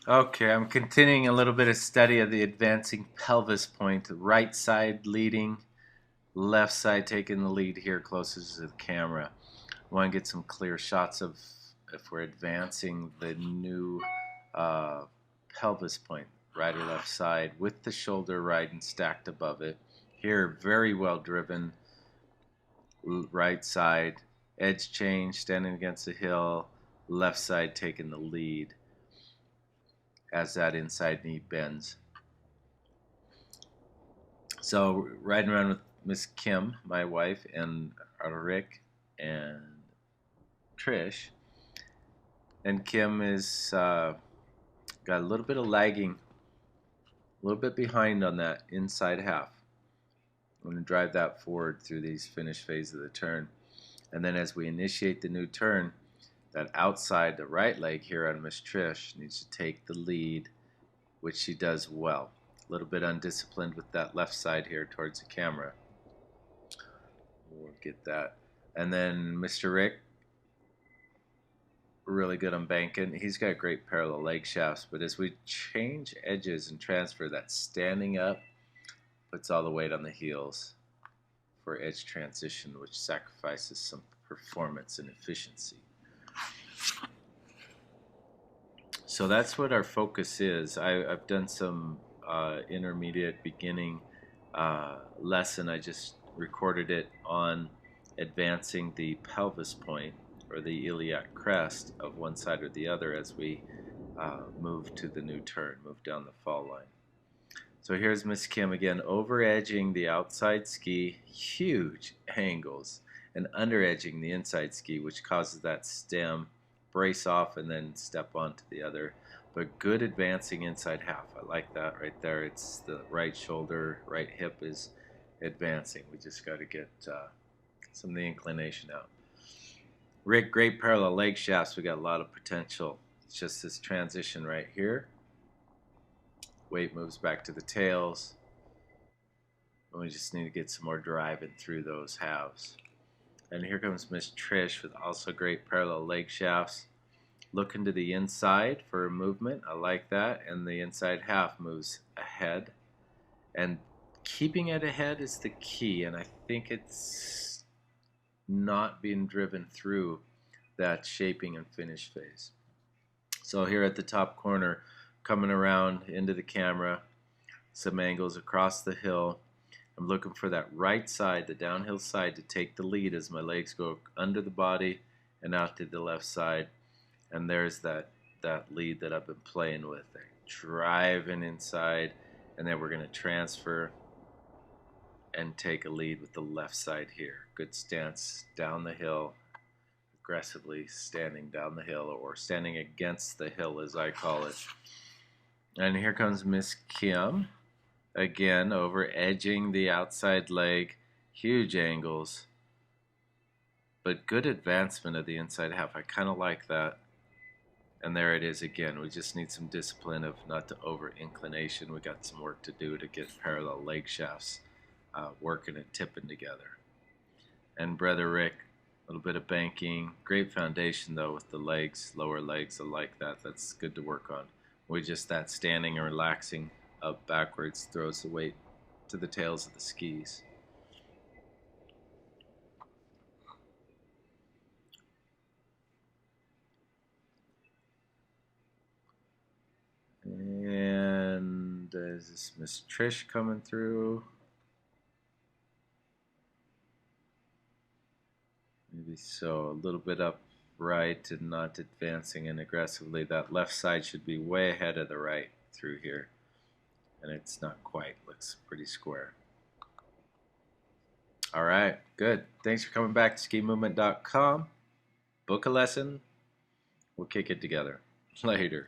Okay, I'm continuing a little bit of study of the advancing pelvis point. Right side leading, left side taking the lead here closest to the camera. I want to get some clear shots of if we're advancing the new uh, pelvis point, right or left side, with the shoulder right and stacked above it. Here, very well driven, right side, edge change, standing against the hill, left side taking the lead as that inside knee bends. So riding around with Miss Kim, my wife, and Rick and Trish. And Kim is got a little bit of lagging, a little bit behind on that inside half. I'm going to drive that forward through these finish phase of the turn. And then as we initiate the new turn, that outside, the right leg here on Miss Trish needs to take the lead, which she does well. A little bit undisciplined with that left side here towards the camera. We'll get that. And then Mr. Rick, really good on banking. He's got great parallel leg shafts, but as we change edges and transfer, that standing up puts all the weight on the heels for edge transition, which sacrifices some performance and efficiency. So that's what our focus is. I've done some intermediate beginning lesson. I just recorded it on advancing the pelvis point or the iliac crest of one side or the other as we move to the new turn, move down the fall line. So here's Miss Kim again, over edging the outside ski, huge angles, and under edging the inside ski, which causes that stem, brace off, and then step onto the other. But good advancing inside half. I like that right there. It's the right shoulder, right hip is advancing. We just got to get some of the inclination out. Rick, great parallel leg shafts. We got a lot of potential. It's just this transition right here. Weight moves back to the tails. And we just need to get some more driving through those halves. And here comes Miss Trish with also great parallel leg shafts. Looking to the inside for a movement. I like that. And the inside half moves ahead. And keeping it ahead is the key. And I think it's not being driven through that shaping and finish phase. So here at the top corner, coming around into the camera, some angles across the hill. I'm looking for that right side, the downhill side, to take the lead as my legs go under the body and out to the left side. And there's that lead that I've been playing with. Driving inside, and then we're going to transfer and take a lead with the left side here. Good stance down the hill, aggressively standing down the hill, or standing against the hill as I call it. And here comes Miss Kim, again over edging the outside leg, huge angles, but good advancement of the inside half. I kind of like that. And there it is again. We just need some discipline of not to over inclination. We got some work to do to get parallel leg shafts working and tipping together. And Brother Rick, a little bit of banking. Great foundation though with the legs, lower legs. I like that. That's good to work on. We just that standing and relaxing up backwards throws the weight to the tails of the skis. And is this Miss Trish coming through? Maybe so. A little bit upright and not advancing in aggressively. That left side should be way ahead of the right through here. And it's not quite. Looks pretty square. All right, good. Thanks for coming back to skimovement.com. Book a lesson. We'll kick it together. Later.